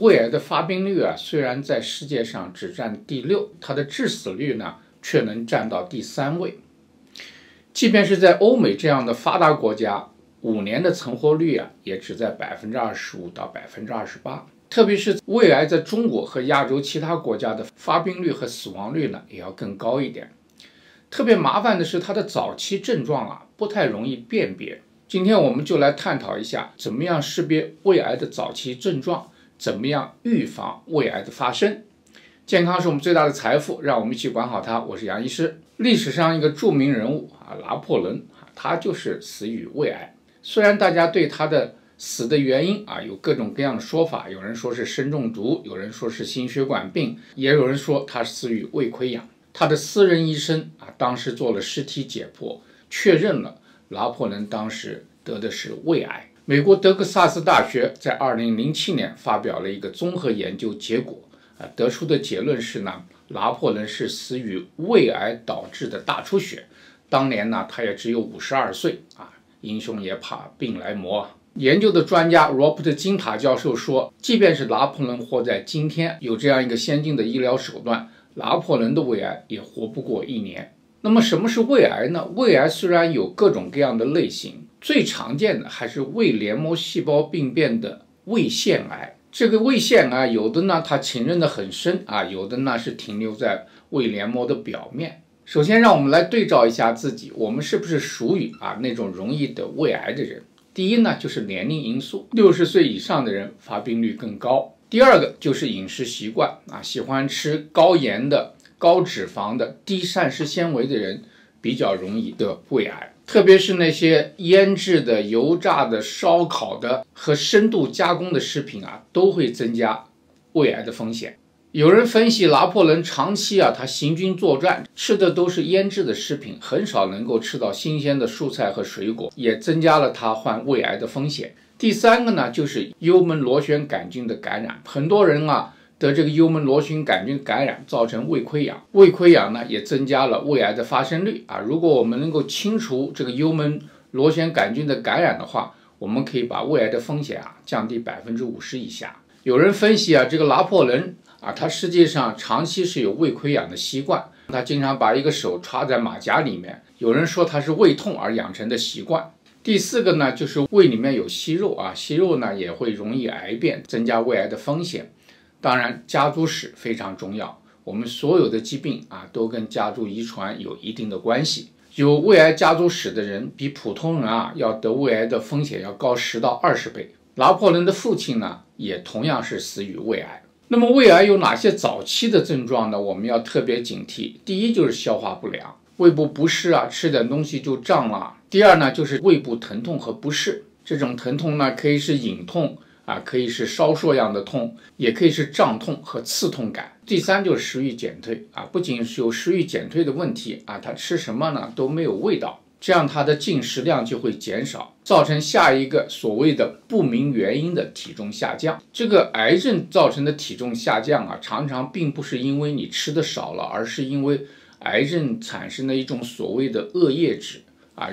胃癌的发病率啊，虽然在世界上只占第6，它的致死率呢却能占到第3位。即便是在欧美这样的发达国家，5年的存活率啊，也只在25%到28%。特别是胃癌在中国和亚洲其他国家的发病率和死亡率呢，也要更高一点。特别麻烦的是，它的早期症状啊，不太容易辨别。今天我们就来探讨一下，怎么样识别胃癌的早期症状，怎么样预防胃癌的发生。健康是我们最大的财富，让我们一起管好它。我是杨医师。历史上一个著名人物啊，拿破仑啊，他就是死于胃癌。虽然大家对他的死的原因啊有各种各样的说法，有人说是砷中毒，有人说是心血管病，也有人说他死于胃溃疡。他的私人医生啊，当时做了尸体解剖，确认了拿破仑当时得的是胃癌。美国德克萨斯大学在2007年发表了一个综合研究结果，得出的结论是呢，拿破仑是死于胃癌导致的大出血。当年呢，他也只有52岁啊，英雄也怕病来磨。研究的专家罗伯特金塔教授说，即便是拿破仑活在今天，有这样一个先进的医疗手段，拿破仑的胃癌也活不过1年。那么什么是胃癌呢？胃癌虽然有各种各样的类型，最常见的还是胃黏膜细胞病变的胃腺癌。这个胃腺癌有的呢，它浸润得很深啊，有的呢是停留在胃黏膜的表面。首先让我们来对照一下自己，我们是不是属于那种容易得胃癌的人。第一呢，就是年龄因素，60岁以上的人发病率更高。第二个就是饮食习惯啊，喜欢吃高盐的、高脂肪的、低膳食纤维的人比较容易得胃癌。特别是那些腌制的、油炸的、烧烤的和深度加工的食品啊，都会增加胃癌的风险。有人分析拿破仑长期他行军作战，吃的都是腌制的食品，很少能够吃到新鲜的蔬菜和水果，也增加了他患胃癌的风险。第三个呢，就是幽门螺旋杆菌的感染。很多人得这个幽门螺旋杆菌感染，造成胃溃疡。胃溃疡呢，也增加了胃癌的发生率啊。如果我们能够清除这个幽门螺旋杆菌的感染的话，我们可以把胃癌的风险降低50%以下。有人分析这个拿破仑他实际上长期是有胃溃疡的习惯，他经常把一个手插在马甲里面。有人说他是胃痛而养成的习惯。第四个呢，就是胃里面有息肉息肉呢也会容易癌变，增加胃癌的风险。当然，家族史非常重要，我们所有的疾病都跟家族遗传有一定的关系。有胃癌家族史的人，比普通人要得胃癌的风险要高10到20倍。拿破仑的父亲呢，也同样是死于胃癌。那么胃癌有哪些早期的症状呢？我们要特别警惕。第一就是消化不良，胃部不适吃点东西就胀了。第二呢，就是胃部疼痛和不适，这种疼痛呢可以是隐痛可以是烧灼样的痛，也可以是胀痛和刺痛感。第三就是食欲减退不仅是有食欲减退的问题他吃什么呢都没有味道，这样他的进食量就会减少，造成下一个所谓的不明原因的体重下降。这个癌症造成的体重下降常常并不是因为你吃的少了，而是因为癌症产生的一种所谓的恶液质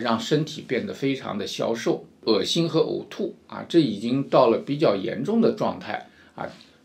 让身体变得非常的消瘦、恶心和呕吐这已经到了比较严重的状态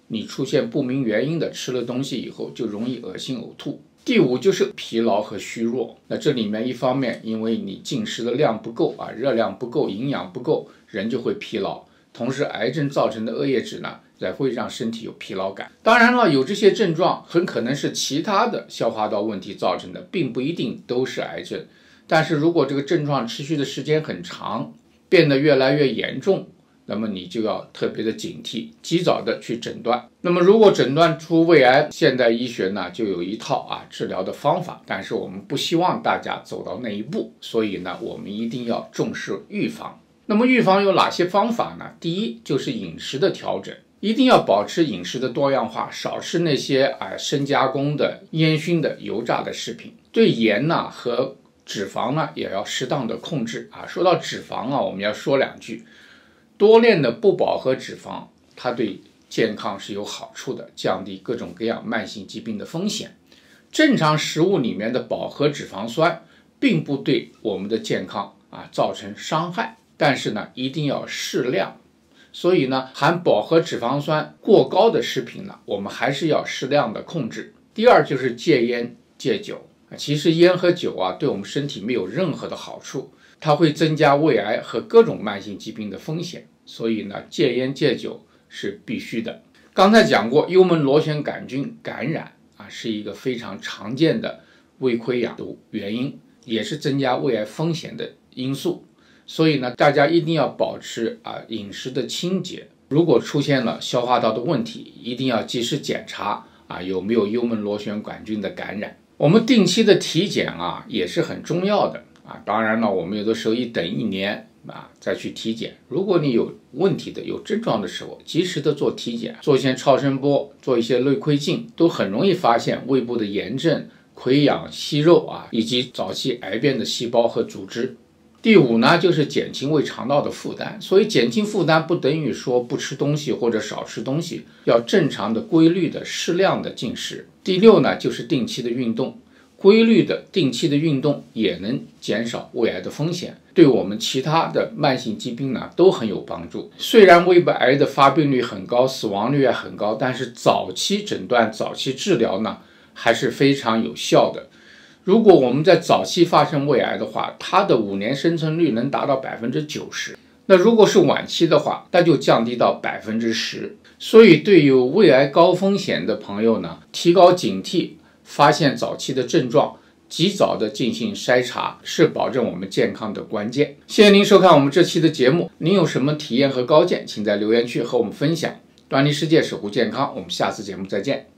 你出现不明原因的吃了东西以后就容易恶心呕吐。第五就是疲劳和虚弱，那这里面一方面因为你进食的量不够热量不够，营养不够，人就会疲劳，同时癌症造成的恶液质呢也会让身体有疲劳感。当然了，有这些症状很可能是其他的消化道问题造成的，并不一定都是癌症。但是如果这个症状持续的时间很长，变得越来越严重，那么你就要特别的警惕，及早的去诊断。那么如果诊断出胃癌，现代医学呢就有一套治疗的方法，但是我们不希望大家走到那一步，所以呢我们一定要重视预防。那么预防有哪些方法呢？第一就是饮食的调整，一定要保持饮食的多样化，少吃那些深加工的、烟熏的、油炸的食品。对盐和脂肪呢也要适当的控制说到脂肪我们要说两句。多链的不饱和脂肪它对健康是有好处的，降低各种各样慢性疾病的风险。正常食物里面的饱和脂肪酸并不对我们的健康造成伤害，但是呢一定要适量。所以呢，含饱和脂肪酸过高的食品呢，我们还是要适量的控制。第二就是戒烟戒酒。其实烟和酒啊，对我们身体没有任何的好处，它会增加胃癌和各种慢性疾病的风险。所以呢，戒烟戒酒是必须的。刚才讲过，幽门螺旋杆菌感染是一个非常常见的胃溃疡的原因，也是增加胃癌风险的因素。所以呢，大家一定要保持饮食的清洁。如果出现了消化道的问题，一定要及时检查有没有幽门螺旋杆菌的感染。我们定期的体检也是很重要的当然了，我们有的时候一等1年再去体检。如果你有问题的、有症状的时候，及时的做体检，做一些超声波，做一些内窥镜，都很容易发现胃部的炎症、溃疡、息肉以及早期癌变的细胞和组织。第5呢，就是减轻胃肠道的负担。所以减轻负担不等于说不吃东西或者少吃东西，要正常的、规律的、适量的进食。第6呢，就是定期的运动。规律的、定期的运动也能减少胃癌的风险，对我们其他的慢性疾病呢都很有帮助。虽然胃部癌的发病率很高，死亡率也很高，但是早期诊断、早期治疗呢还是非常有效的。如果我们在早期发生胃癌的话，它的5年生存率能达到90%。那如果是晚期的话，那就降低到10%。所以对有胃癌高风险的朋友呢，提高警惕，发现早期的症状，及早的进行筛查，是保证我们健康的关键。谢谢您收看我们这期的节目，您有什么体验和高见，请在留言区和我们分享。端倪世界守护健康，我们下次节目再见。